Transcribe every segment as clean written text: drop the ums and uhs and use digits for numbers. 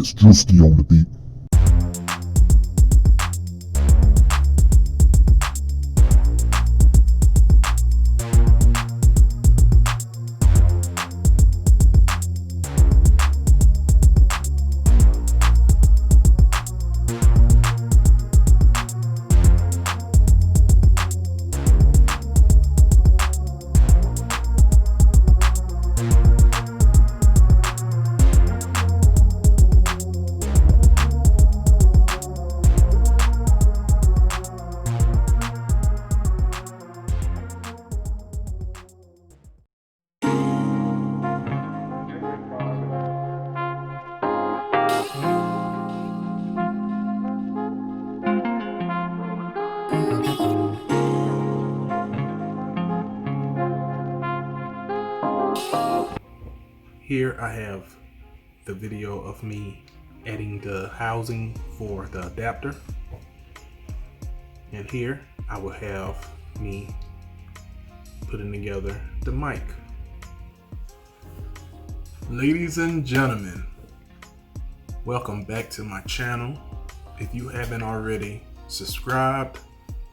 It's Drewski on the beat. Here I have the video of me adding the housing for the adapter, and here I will have me putting together the mic. Ladies and gentlemen, welcome back to my channel. If you haven't already subscribed,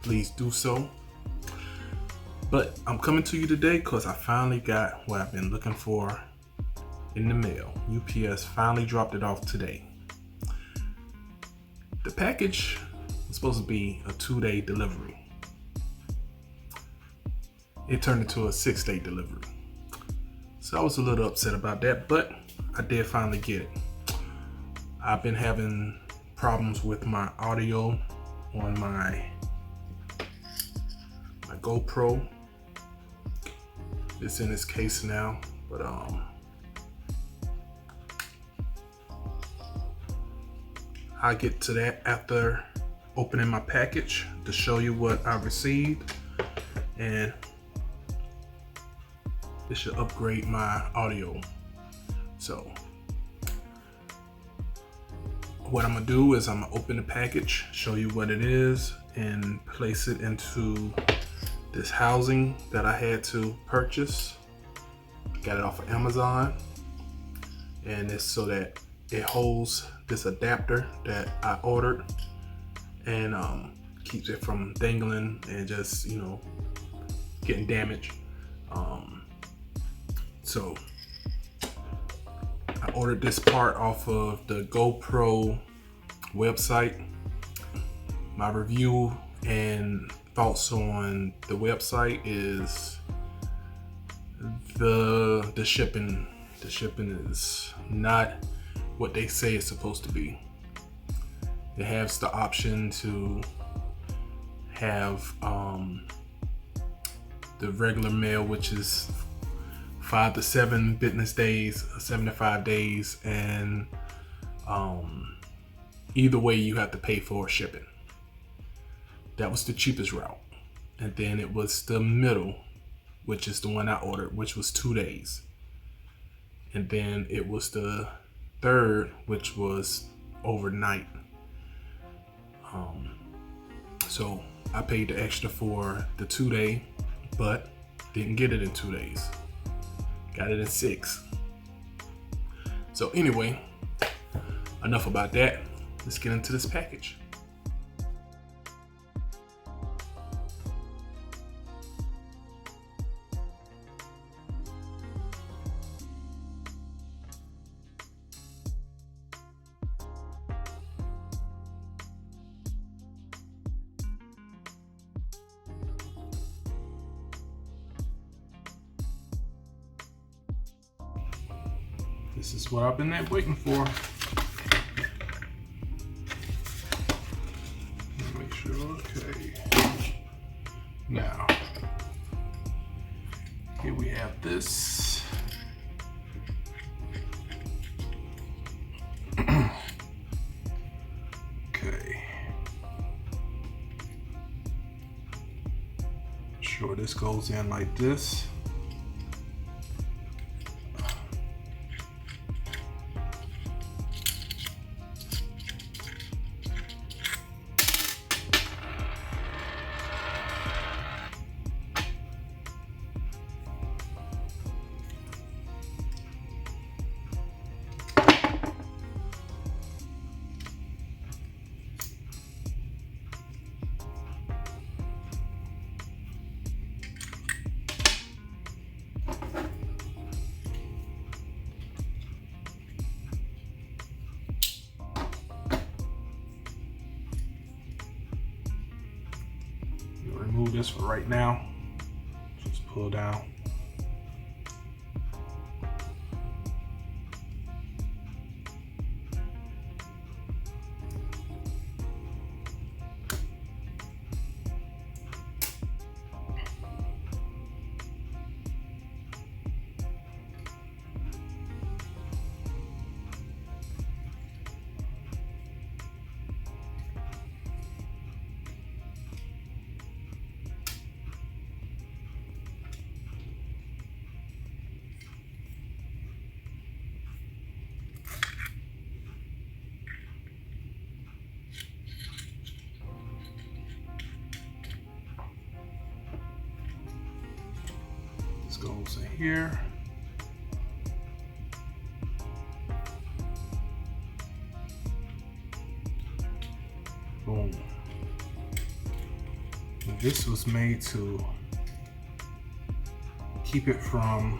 please do so. But I'm coming to you today because I finally got what I've been looking for in the mail. UPS finally dropped it off today. The package was supposed to be a 2-day delivery. It turned into a 6-day delivery. So I was a little upset about that, but I did finally get it. I've been having problems with my audio on my GoPro. It's in its case now, but I'll get to that after opening my package to show you what I received, and this should upgrade my audio. So what I'm gonna do is I'm gonna open the package, show you what it is, and place it into this housing that I had to purchase. Got it off of Amazon, and it's so that it holds this adapter that I ordered and keeps it from dangling and just, you know, getting damaged. So I ordered this part off of the GoPro website. My review and thoughts on the website is the shipping. The shipping is not what they say it's supposed to be. It has the option to have the regular mail, which is 5 to 7 business days, 75 days, and either way you have to pay for shipping. That was the cheapest route. And then it was the middle, which is the one I ordered, which was 2 days. And then it was the third, which was overnight. So I paid the extra for the 2-day, but didn't get it in 2 days. Got it in 6. So anyway, enough about that. Let's get into this package. This is what I've been waiting for. Make sure, okay. Now, here we have this. Okay. Sure, this goes in like this. this for right now. Just pull down. This goes in here. Boom. And this was made to keep it from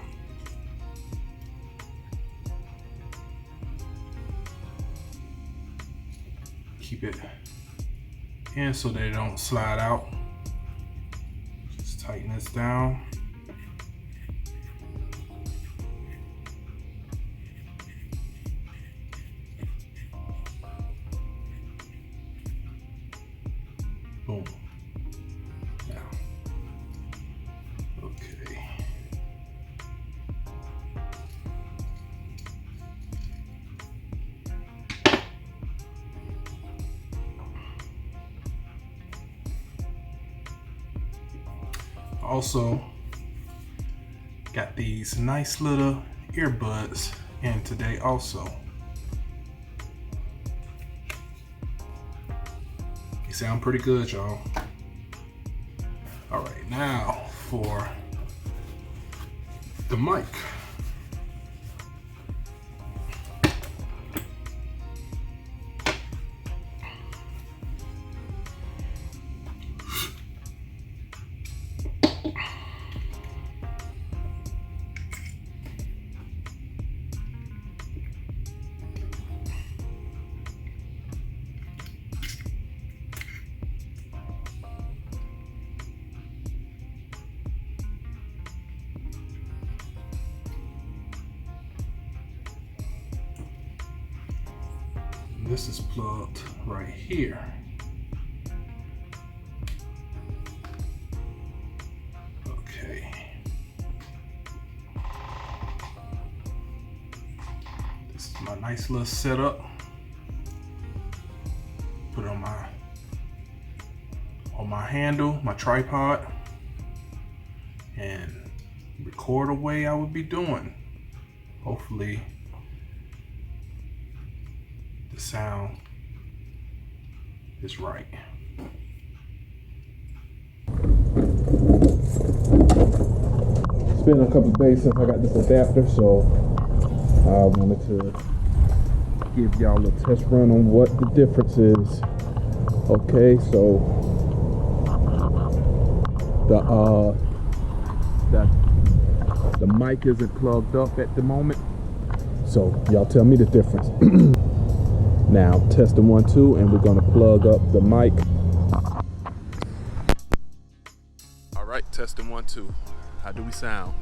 in so they don't slide out. Just tighten this down. Boom. Now, okay. Also, got these nice little earbuds in today also. They sound pretty good, y'all. All right, now for the mic. This is plugged right here. Okay. This is my nice little setup. Put it on my handle, my tripod, and record the way I would be doing. Hopefully the sound is right. It's been a couple of days since I got this adapter, so I wanted to give y'all a test run on what the difference is. Okay, so the mic isn't plugged up at the moment, so y'all tell me the difference. Now, testing 1, 2, and we're gonna plug up the mic. All right, testing 1, 2. How do we sound?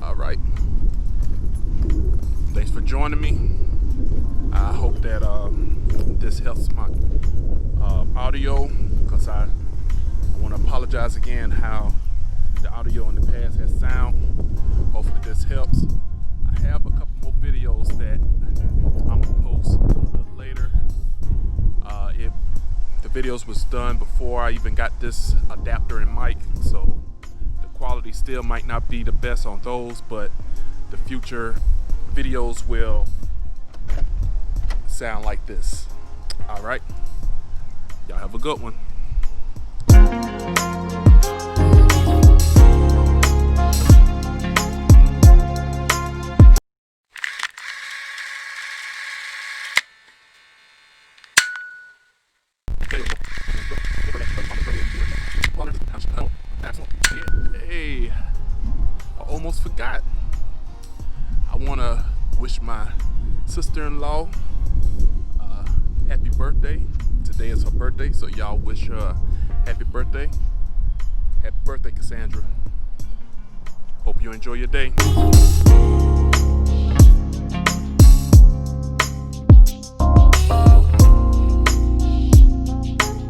All right. Thanks for joining me. I hope that this helps my audio, because I want to apologize again how the audio in the past has sound. Hopefully this helps. I have a couple more videos that I'm gonna post a little later. The videos was done before I even got this adapter and mic, so the quality still might not be the best on those, but the future videos will sound like this. All right, y'all have a good one. Hey, I almost forgot. I want to wish my sister-in-law happy happy birthday. Today is her birthday, so y'all wish her happy birthday. Happy birthday, Cassandra. Hope you enjoy your day.